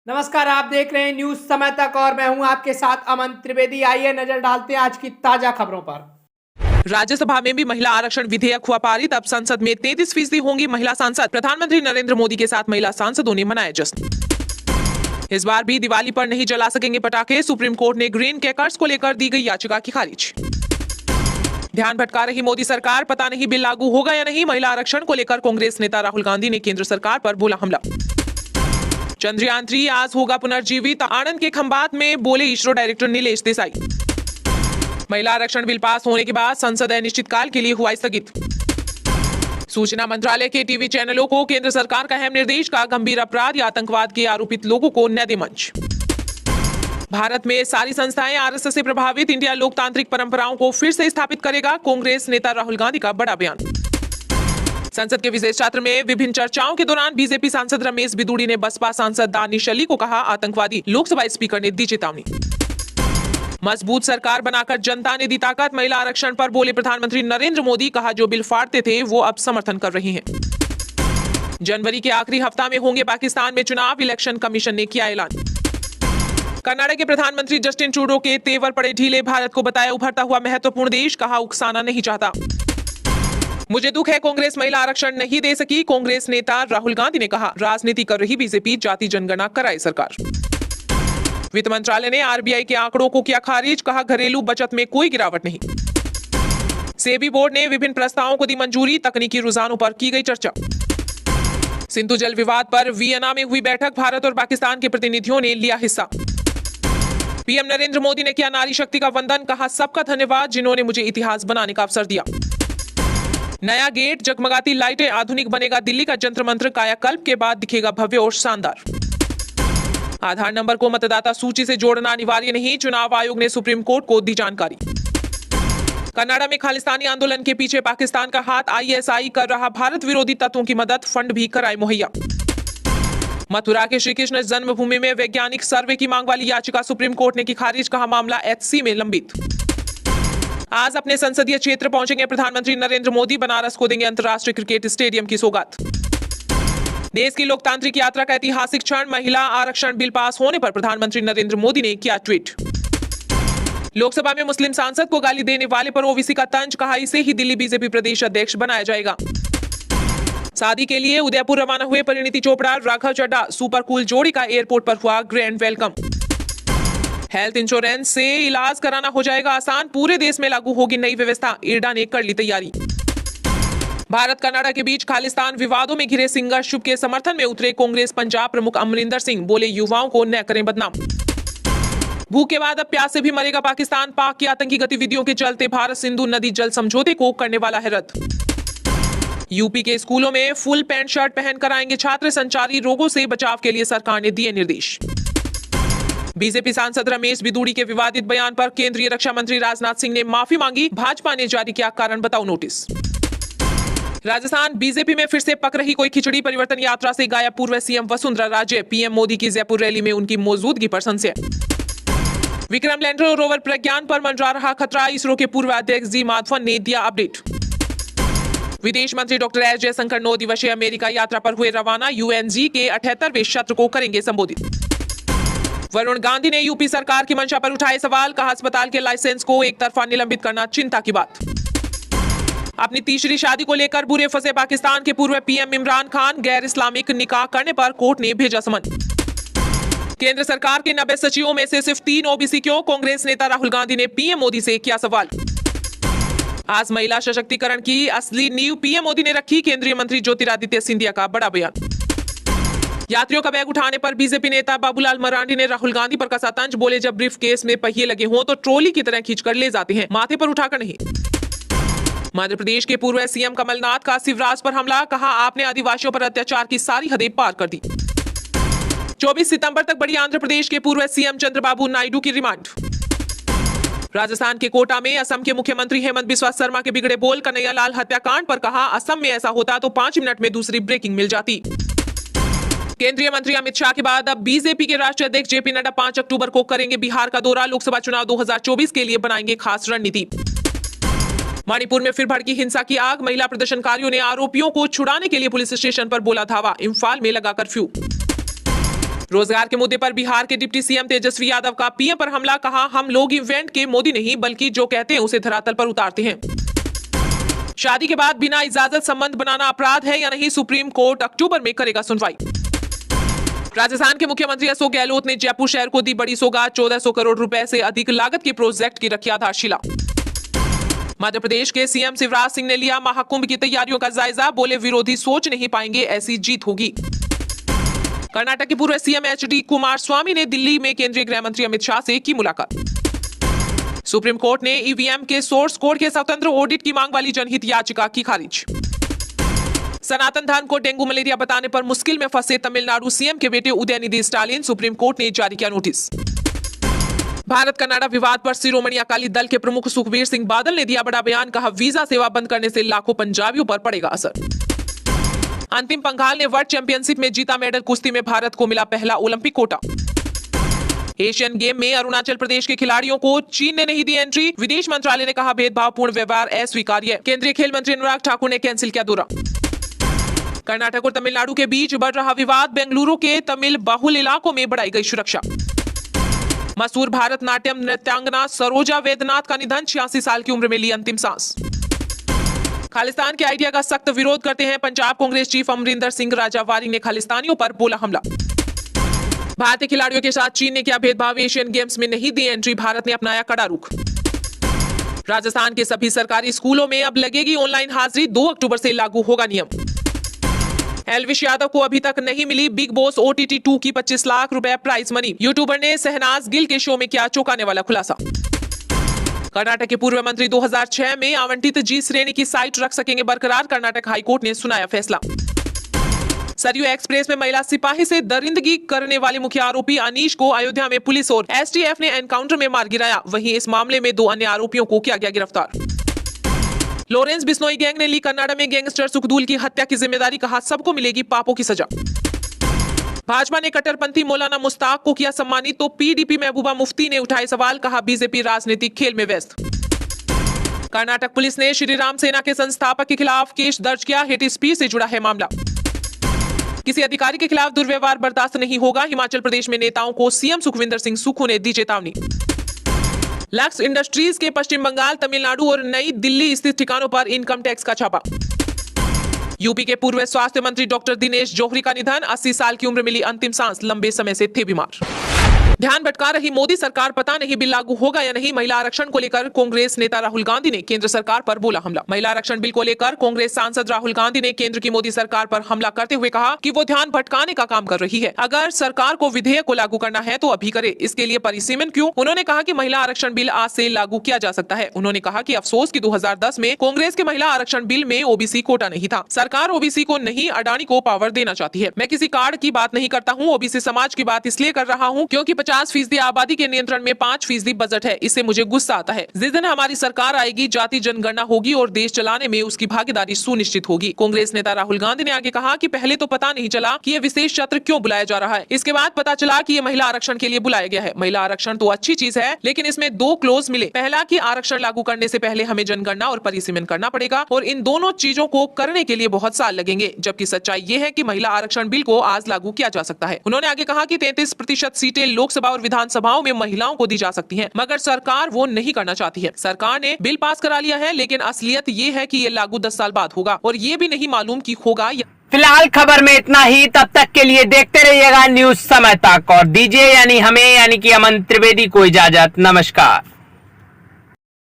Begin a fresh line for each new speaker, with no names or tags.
नमस्कार, आप देख रहे हैं न्यूज समय तक और मैं हूं आपके साथ अमन त्रिवेदी। आइए नजर डालते हैं आज की ताजा खबरों पर।
राज्यसभा में भी महिला आरक्षण विधेयक हुआ पारित। अब संसद में 33% होंगी महिला सांसद। प्रधानमंत्री नरेंद्र मोदी के साथ महिला सांसदों ने मनाया जश्न। इस बार भी दिवाली पर नहीं जला सकेंगे पटाखे। सुप्रीम कोर्ट ने ग्रीन क्रैकर्स को लेकर दी गई याचिका की खारिज। ध्यान भटका रही मोदी सरकार, पता नहीं बिल लागू होगा या नहीं। महिला आरक्षण को लेकर कांग्रेस नेता राहुल गांधी ने केंद्र सरकार पर बोला हमला। चंद्रयान 3 आज होगा पुनर्जीवित। आनंद के खंबात में बोले इसरो डायरेक्टर नीलेश देसाई। महिला आरक्षण बिल पास होने के बाद संसद अनिश्चितकाल के लिए हुआ स्थगित। सूचना मंत्रालय के टीवी चैनलों को केंद्र सरकार का अहम निर्देश का गंभीर अपराध या आतंकवाद के आरोपित लोगों को न दे मंच। भारत में सारी संस्थाएं आरएसएस से प्रभावित। इंडिया लोकतांत्रिक परंपराओं को फिर से स्थापित करेगा। कांग्रेस नेता राहुल गांधी का बड़ा बयान। संसद के विशेष सत्र में विभिन्न चर्चाओं के दौरान बीजेपी सांसद रमेश बिदूड़ी ने बसपा सांसद दानिश अली को कहा आतंकवादी। लोकसभा स्पीकर ने दी चेतावनी। मजबूत सरकार बनाकर जनता ने दी ताकत। महिला आरक्षण पर बोले प्रधानमंत्री नरेंद्र मोदी, कहा जो बिल फाड़ते थे वो अब समर्थन कर रही हैं। जनवरी के आखिरी हफ्ता में होंगे पाकिस्तान में चुनाव। इलेक्शन कमीशन ने किया ऐलान। कनाडा के प्रधानमंत्री जस्टिन ट्रूडो के तेवर पड़े ढीले। भारत को बताया उभरता हुआ महत्वपूर्ण देश, कहा उकसाना नहीं चाहता। मुझे दुख है कांग्रेस महिला आरक्षण नहीं दे सकी। कांग्रेस नेता राहुल गांधी ने कहा राजनीति कर रही बीजेपी, जाति जनगणना कराए सरकार। वित्त मंत्रालय ने आरबीआई के आंकड़ों को किया खारिज, कहा घरेलू बचत में कोई गिरावट नहीं। सेबी बोर्ड ने विभिन्न प्रस्तावों को दी मंजूरी। तकनीकी रुझानों पर की गई चर्चा। सिंधु जल विवाद पर वियना में हुई बैठक। भारत और पाकिस्तान के प्रतिनिधियों ने लिया हिस्सा। पीएम नरेंद्र मोदी ने किया नारी शक्ति का वंदन, कहा सबका धन्यवाद जिन्होंने मुझे इतिहास बनाने का अवसर दिया। नया गेट, जगमगाती लाइटें, आधुनिक बनेगा दिल्ली का जंतर मंत्र। कायाकल्प के बाद दिखेगा भव्य और शानदार। आधार नंबर को मतदाता सूची से जोड़ना अनिवार्य नहीं। चुनाव आयोग ने सुप्रीम कोर्ट को दी जानकारी। कनाडा में खालिस्तानी आंदोलन के पीछे पाकिस्तान का हाथ। आईएसआई कर रहा भारत विरोधी तत्वों की मदद। फंड भी कराए मुहैया। मथुरा के श्री कृष्ण जन्मभूमि में वैज्ञानिक सर्वे की मांग वाली याचिका सुप्रीम कोर्ट ने की खारिज, कहा मामला एचसी में लंबित। आज अपने संसदीय क्षेत्र पहुंचेंगे प्रधानमंत्री नरेंद्र मोदी। बनारस को देंगे अंतर्राष्ट्रीय क्रिकेट स्टेडियम की सौगात। देश की लोकतांत्रिक यात्रा का ऐतिहासिक क्षण। महिला आरक्षण बिल पास होने पर प्रधानमंत्री नरेंद्र मोदी ने किया ट्वीट। लोकसभा में मुस्लिम सांसद को गाली देने वाले पर ओवीसी का तंज, कहा इसे ही दिल्ली बीजेपी प्रदेश अध्यक्ष बनाया जाएगा। शादी के लिए उदयपुर रवाना हुए परिणीति चोपड़ा, राघव चड्ढा। सुपर कूल जोड़ी का एयरपोर्ट पर हुआ ग्रैंड वेलकम। हेल्थ इंश्योरेंस से इलाज कराना हो जाएगा आसान। पूरे देश में लागू होगी नई व्यवस्था। इरडा ने कर ली तैयारी। भारत कनाडा के बीच खालिस्तान विवादों में घिरे संघर्ष के समर्थन में उतरे कांग्रेस पंजाब प्रमुख अमरिंदर सिंह, बोले युवाओं को न करें बदनाम। भूख के बाद अब प्यास से भी मरेगा पाकिस्तान। पाक की आतंकी गतिविधियों के चलते भारत सिंधु नदी जल समझौते को करने वाला है रद्द। यूपी के स्कूलों में फुल पैंट शर्ट पहनकर आएंगे छात्र। संचारी रोगों से बचाव के लिए सरकार ने दिए निर्देश। बीजेपी सांसद रमेश बिदूड़ी के विवादित बयान पर केंद्रीय रक्षा मंत्री राजनाथ सिंह ने माफी मांगी। भाजपा ने जारी किया कारण बताओ नोटिस। राजस्थान बीजेपी में फिर से पक रही कोई खिचड़ी। परिवर्तन यात्रा से गायब पूर्व सीएम वसुंधरा राजे। पीएम मोदी की जयपुर रैली में उनकी मौजूदगी पर संशय। विक्रम लैंडर और रोवर प्रज्ञान पर मंडरा रहा खतरा। इसरो के पूर्व अध्यक्ष जी माधवन ने दिया अपडेट। विदेश मंत्री डॉक्टर एस जयशंकर 9 दिवसीय अमेरिका यात्रा पर हुए रवाना। यूएनजी के 78वें सत्र को करेंगे संबोधित। वरुण गांधी ने यूपी सरकार की मंशा पर उठाए सवाल, कहा अस्पताल के लाइसेंस को एक तरफा निलंबित करना चिंता की बात। अपनी तीसरी शादी को लेकर बुरे फंसे पाकिस्तान के पूर्व पीएम इमरान खान। गैर इस्लामिक निकाह करने पर कोर्ट ने भेजा समन। केंद्र सरकार के 90 सचिवों में से सिर्फ 3 ओबीसी क्यों? कांग्रेस नेता राहुल गांधी ने पीएम मोदी से किया सवाल। आज महिला सशक्तिकरण की असली नींव पीएम मोदी ने रखी। केंद्रीय मंत्री ज्योतिरादित्य सिंधिया का बड़ा बयान। यात्रियों का बैग उठाने पर बीजेपी नेता बाबूलाल मरांडी ने राहुल गांधी पर कसा तंज, बोले जब ब्रीफ केस में पहिए लगे हों तो ट्रॉली की तरह खींचकर ले जाते हैं, माथे पर उठाकर नहीं। मध्य प्रदेश के पूर्व सीएम कमलनाथ का शिवराज पर हमला, कहा आपने आदिवासियों पर अत्याचार की सारी हदें पार कर दी। 24 सितंबर तक बढ़ी आंध्र प्रदेश के पूर्व सीएम चंद्रबाबू नायडू की रिमांड। राजस्थान के कोटा में असम के मुख्यमंत्री हेमंत बिस्वा शर्मा के बिगड़े बोल। कन्हैया लाल हत्याकांड पर कहा असम में ऐसा होता तो 5 मिनट में दूसरी ब्रेकिंग मिल जाती। केंद्रीय मंत्री अमित शाह के बाद अब बीजेपी के राष्ट्रीय अध्यक्ष जेपी नड्डा 5 अक्टूबर को करेंगे बिहार का दौरा। लोकसभा चुनाव 2024 के लिए बनाएंगे खास रणनीति। मणिपुर में फिर भड़की हिंसा की आग। महिला प्रदर्शनकारियों ने आरोपियों को छुड़ाने के लिए पुलिस स्टेशन पर बोला धावा। इम्फाल में लगा कर्फ्यू। रोजगार के मुद्दे पर बिहार के डिप्टी सीएम तेजस्वी यादव का पीएम पर हमला, कहा हम लोग इवेंट के मोदी नहीं बल्कि जो कहते हैं उसे धरातल पर उतारते हैं। शादी के बाद बिना इजाजत संबंध बनाना अपराध है या नहीं, सुप्रीम कोर्ट अक्टूबर में करेगा सुनवाई। राजस्थान के मुख्यमंत्री अशोक गहलोत ने जयपुर शहर को दी बड़ी सौगात, 1400 करोड़ रुपए से अधिक लागत के प्रोजेक्ट की रखी आधारशिला। मध्य प्रदेश के सीएम शिवराज सिंह ने लिया महाकुंभ की तैयारियों का जायजा, बोले विरोधी सोच नहीं पाएंगे ऐसी जीत होगी। कर्नाटक के पूर्व सीएम एचडी कुमारस्वामी ने दिल्ली में केंद्रीय गृह मंत्री अमित शाह से की मुलाकात। सुप्रीम कोर्ट ने ईवीएम के सोर्स कोड के स्वतंत्र ऑडिट की मांग वाली जनहित याचिका की खारिज। सनातन धर्म को डेंगू मलेरिया बताने पर मुश्किल में फंसे तमिलनाडु सीएम के बेटे उदयनिधि स्टालिन, सुप्रीम कोर्ट ने जारी किया नोटिस। भारत कनाडा विवाद पर शिरोमणि अकाली दल के प्रमुख सुखबीर सिंह बादल ने दिया बड़ा बयान, कहा वीजा सेवा बंद करने से लाखों पंजाबियों पर पड़ेगा असर। अंतिम पंघाल ने वर्ल्ड चैंपियनशिप में जीता मेडल, कुश्ती में भारत को मिला पहला ओलंपिक कोटा। एशियन गेम में अरुणाचल प्रदेश के खिलाड़ियों को चीन ने नहीं दी एंट्री, विदेश मंत्रालय ने कहा भेदभावपूर्ण व्यवहार अस्वीकार्य। केंद्रीय खेल मंत्री अनुराग ठाकुर ने कैंसिल किया दौरा। कर्नाटक और तमिलनाडु के बीच बढ़ रहा विवाद, बेंगलुरु के तमिल बहुल इलाकों में बढ़ाई गई सुरक्षा। मशहूर भारतनाट्यम नृत्यांगना सरोजा वैद्यनाथ का निधन, 86 साल की उम्र में ली अंतिम सांस। खालिस्तान के आइडिया का सख्त विरोध करते हैं पंजाब कांग्रेस चीफ अमरिंदर सिंह राजावारी ने खालिस्तानियों पर बोला हमला। भारतीय खिलाड़ियों के साथ चीन ने किया भेदभाव, एशियन गेम्स में नहीं दी एंट्री, भारत ने अपनाया कड़ा रुख। राजस्थान के सभी सरकारी स्कूलों में अब लगेगी ऑनलाइन हाजिरी, 2 अक्टूबर से लागू होगा नियम। एलविश यादव को अभी तक नहीं मिली बिग बॉस OTT 2 की 25 लाख रुपए प्राइज मनी, यूट्यूबर ने शहनाज गिल के शो में किया चौंकाने वाला खुलासा। कर्नाटक के पूर्व मंत्री 2006 में आवंटित जी श्रेणी की साइट रख सकेंगे बरकरार, कर्नाटक हाईकोर्ट ने सुनाया फैसला। सरयू एक्सप्रेस में महिला सिपाही से दरिंदगी करने वाले मुख्य आरोपी अनीश को अयोध्या में पुलिस और STF ने एनकाउंटर में मार गिराया, वहीं इस मामले में 2 अन्य आरोपियों को किया गया गिरफ्तार। लॉरेंस बिश्नोई गैंग ने ली कनाडा में गैंगस्टर सुखदूल की हत्या की जिम्मेदारी, कहा सबको मिलेगी पापों की सजा। भाजपा ने कट्टरपंथी मौलाना मुश्ताक को किया सम्मानित, तो PDP महबूबा मुफ्ती ने उठाए सवाल, कहा बीजेपी राजनीतिक खेल में व्यस्त। कर्नाटक पुलिस ने श्री राम सेना के संस्थापक के खिलाफ केस दर्ज किया, हेट स्पीच से जुड़ा है मामला। किसी अधिकारी के खिलाफ दुर्व्यवहार बर्दाश्त नहीं होगा, हिमाचल प्रदेश में नेताओं को सीएम सुखविंदर सिंह सुक्खू ने दी चेतावनी। लक्स इंडस्ट्रीज के पश्चिम बंगाल, तमिलनाडु और नई दिल्ली स्थित ठिकानों पर इनकम टैक्स का छापा। यूपी के पूर्व स्वास्थ्य मंत्री डॉक्टर दिनेश जौहरी का निधन, 80 साल की उम्र मिली अंतिम सांस, लंबे समय से थे बीमार। ध्यान भटका रही मोदी सरकार, पता नहीं बिल लागू होगा या नहीं। महिला आरक्षण को लेकर कांग्रेस नेता राहुल गांधी ने केंद्र सरकार पर बोला हमला। महिला आरक्षण बिल को लेकर कांग्रेस सांसद राहुल गांधी ने केंद्र की मोदी सरकार पर हमला करते हुए कहा कि वो ध्यान भटकाने का काम कर रही है। अगर सरकार को विधेयक को लागू करना है तो अभी करे, इसके लिए परिसीमन क्यों। उन्होंने कहा कि महिला आरक्षण बिल आज से लागू किया जा सकता है। उन्होंने कहा कि अफसोस की 2010 में कांग्रेस के महिला आरक्षण बिल में OBC कोटा नहीं था। सरकार OBC को नहीं, अडानी को पावर देना चाहती है। मैं किसी कार्ड की बात नहीं करता हूँ, OBC समाज की बात इसलिए कर रहा हूँ क्योंकि 50% आबादी के नियंत्रण में 5% बजट है, इससे मुझे गुस्सा आता है। जिस दिन हमारी सरकार आएगी, जाति जनगणना होगी और देश चलाने में उसकी भागीदारी सुनिश्चित होगी। कांग्रेस नेता राहुल गांधी ने आगे कहा कि पहले तो पता नहीं चला कि ये विशेष सत्र क्यों बुलाया जा रहा है, इसके बाद पता चला कि ये महिला आरक्षण के लिए बुलाया गया है। महिला आरक्षण तो अच्छी चीज है, लेकिन इसमें 2 क्लोज मिले। पहला कि आरक्षण लागू करने से पहले हमें जनगणना और परिसीमन करना पड़ेगा और इन दोनों चीजों को करने के लिए बहुत साल लगेंगे, जबकि सच्चाई ये है कि महिला आरक्षण बिल को आज लागू किया जा सकता है। उन्होंने आगे कहा कि 33% सीटें लोकसभा और विधानसभाओं में महिलाओं को दी जा सकती हैं, मगर सरकार वो नहीं करना चाहती है। सरकार ने बिल पास करा लिया है, लेकिन असलियत ये है कि ये लागू 10 साल बाद होगा और ये भी नहीं मालूम कि होगा या।
फिलहाल खबर में इतना ही, तब तक के लिए देखते रहिएगा न्यूज समय तक और दीजिए यानी हमें यानी कि अमन त्रिवेदी को इजाजत। नमस्कार।